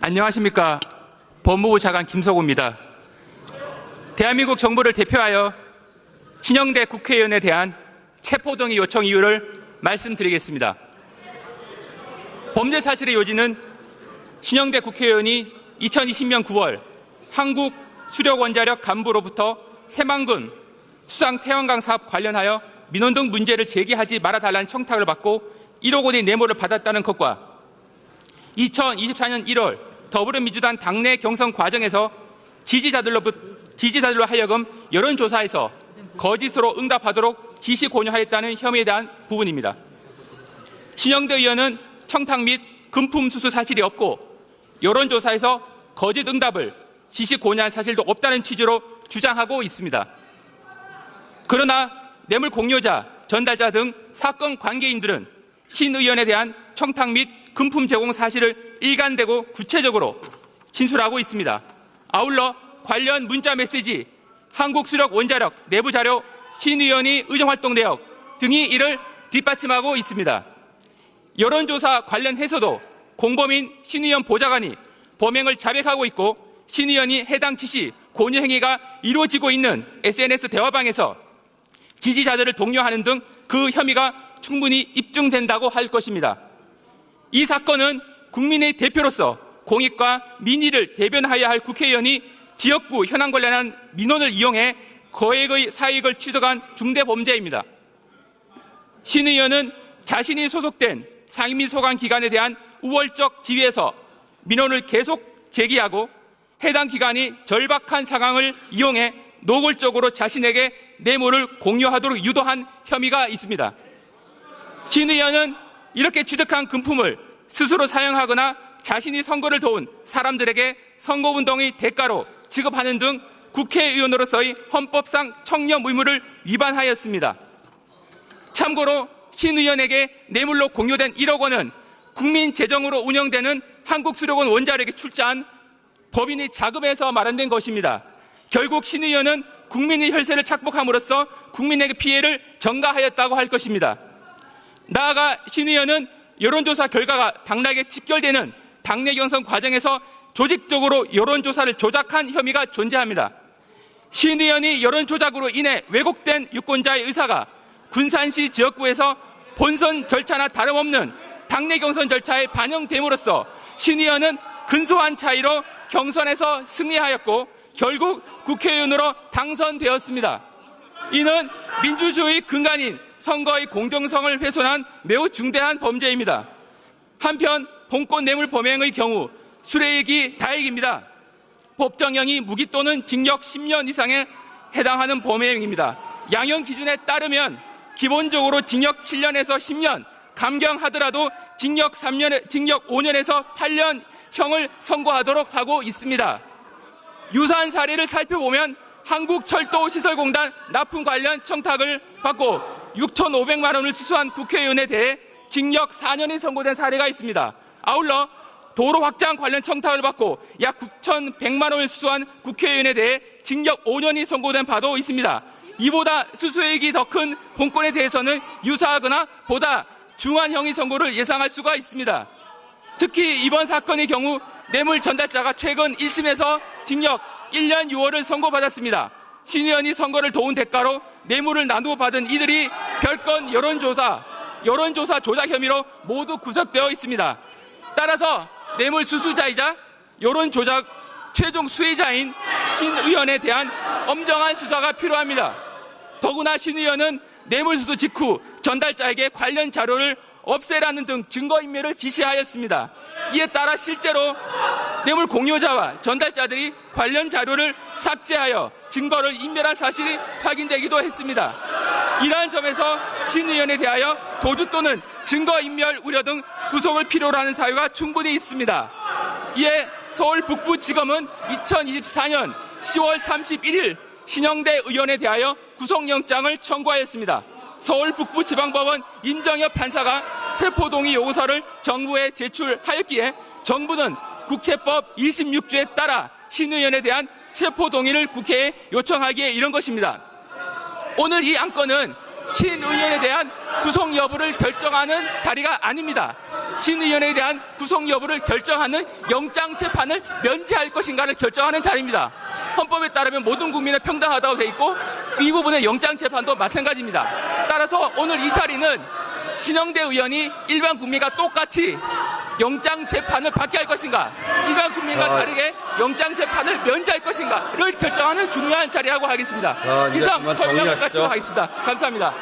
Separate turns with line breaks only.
안녕하십니까. 법무부 차관 김석우입니다. 대한민국 정부를 대표하여 신영대 국회의원에 대한 체포동의 요청 이유를 말씀드리겠습니다. 범죄 사실의 요지는 신영대 국회의원이 2020년 9월 한국수력원자력 간부로부터 새만금 수상 태양광 사업 관련하여 민원 등 문제를 제기하지 말아달라는 청탁을 받고 1억 원의 뇌물을 받았다는 것과 2024년 1월 더불어민주당 당내 경선 과정에서 지지자들로 하여금 여론조사에서 거짓으로 응답하도록 지시 권유하였다는 혐의에 대한 부분입니다. 신영대 의원은 청탁 및 금품 수수 사실이 없고 여론조사에서 거짓 응답을 지시 권유한 사실도 없다는 취지로 주장하고 있습니다. 그러나 뇌물 공여자, 전달자 등 사건 관계인들은 신 의원에 대한 청탁 및 금품 제공 사실을 일관되고 구체적으로 진술하고 있습니다. 아울러 관련 문자 메시지, 한국수력원자력 내부 자료, 신 의원이 의정활동 내역 등이 이를 뒷받침하고 있습니다. 여론조사 관련해서도 공범인 신 의원 보좌관이 범행을 자백하고 있고 신 의원이 해당 지시, 권유 행위가 이루어지고 있는 SNS 대화방에서 지지자들을 독려하는 등 그 혐의가 충분히 입증된다고 할 것입니다. 이 사건은 국민의 대표로서 공익과 민의를 대변하여야 할 국회의원이 지역구 현안 관련한 민원을 이용해 거액의 사익을 취득한 중대범죄입니다. 신 의원은 자신이 소속된 상임위 소관 기관에 대한 우월적 지위에서 민원을 계속 제기하고 해당 기관이 절박한 상황을 이용해 노골적으로 자신에게 뇌물을 공유하도록 유도한 혐의가 있습니다. 신 의원은 이렇게 취득한 금품을 스스로 사용하거나 자신이 선거를 도운 사람들에게 선거운동의 대가로 지급하는 등 국회의원으로서의 헌법상 청렴 의무를 위반하였습니다. 참고로 신 의원에게 뇌물로 공유된 1억 원은 국민 재정으로 운영되는 한국수력원 원자력에 출자한 법인의 자금에서 마련된 것입니다. 결국 신 의원은 국민의 혈세를 착복함으로써 국민에게 피해를 전가하였다고 할 것입니다. 나아가 신 의원은 여론조사 결과가 당락에 직결되는 당내 경선 과정에서 조직적으로 여론조사를 조작한 혐의가 존재합니다. 신 의원이 여론조작으로 인해 왜곡된 유권자의 의사가 군산시 지역구에서 본선 절차나 다름없는 당내 경선 절차에 반영됨으로써 신 의원은 근소한 차이로 경선에서 승리하였고 결국 국회의원으로 당선되었습니다. 이는 민주주의 근간인 선거의 공정성을 훼손한 매우 중대한 범죄입니다. 한편 본권 뇌물 범행의 경우 수뢰액이 다액입니다. 법정형이 무기 또는 징역 10년 이상에 해당하는 범행입니다. 양형 기준에 따르면 기본적으로 징역 7년에서 10년, 감경하더라도 징역 5년에서 8년형을 선고하도록 하고 있습니다. 유사한 사례를 살펴보면 한국철도시설공단 납품 관련 청탁을 받고 6,500만 원을 수수한 국회의원에 대해 징역 4년이 선고된 사례가 있습니다. 아울러 도로 확장 관련 청탁을 받고 약 9,100만 원을 수수한 국회의원에 대해 징역 5년이 선고된 바도 있습니다. 이보다 수수액이 더 큰 본건에 대해서는 유사하거나 보다 중한 형의 선고를 예상할 수가 있습니다. 특히 이번 사건의 경우 뇌물 전달자가 최근 1심에서 징역 1년 6월을 선고받았습니다. 신 의원이 선거를 도운 대가로 뇌물을 나누어 받은 이들이 별건 여론조사 조작 혐의로 모두 구속되어 있습니다. 따라서 뇌물 수수자이자 여론조작 최종 수혜자인 신 의원에 대한 엄정한 수사가 필요합니다. 더구나 신 의원은 뇌물 수수 직후 전달자에게 관련 자료를 없애라는 등 증거인멸을 지시하였습니다. 이에 따라 실제로 뇌물 공유자와 전달자들이 관련 자료를 삭제하여 증거를 인멸한 사실이 확인되기도 했습니다. 이러한 점에서 신 의원에 대하여 도주 또는 증거인멸 우려 등 구속을 필요로 하는 사유가 충분히 있습니다. 이에 서울 북부지검은 2024년 10월 31일 신영대 의원에 대하여 구속영장을 청구하였습니다. 서울 북부지방법원 임정엽 판사가 체포동의 요구서를 정부에 제출하였기에 정부는 국회법 26조에 따라 신 의원에 대한 체포동의를 국회에 요청하기에 이른 것입니다. 오늘 이 안건은 신 의원에 대한 구속 여부를 결정하는 자리가 아닙니다. 신 의원에 대한 구속 여부를 결정하는 영장 재판을 면제할 것인가를 결정하는 자리입니다. 헌법에 따르면 모든 국민은 평등하다고 돼 있고 이 부분의 영장 재판도 마찬가지입니다. 따라서 오늘 이 자리는 신영대 의원이 일반 국민과 똑같이 영장 재판을 받게 할 것인가, 일반 국민과 다르게 영장 재판을 면제할 것인가를 결정하는 중요한 자리라고 하겠습니다. 이상 설명을 마치도록 하겠습니다. 감사합니다.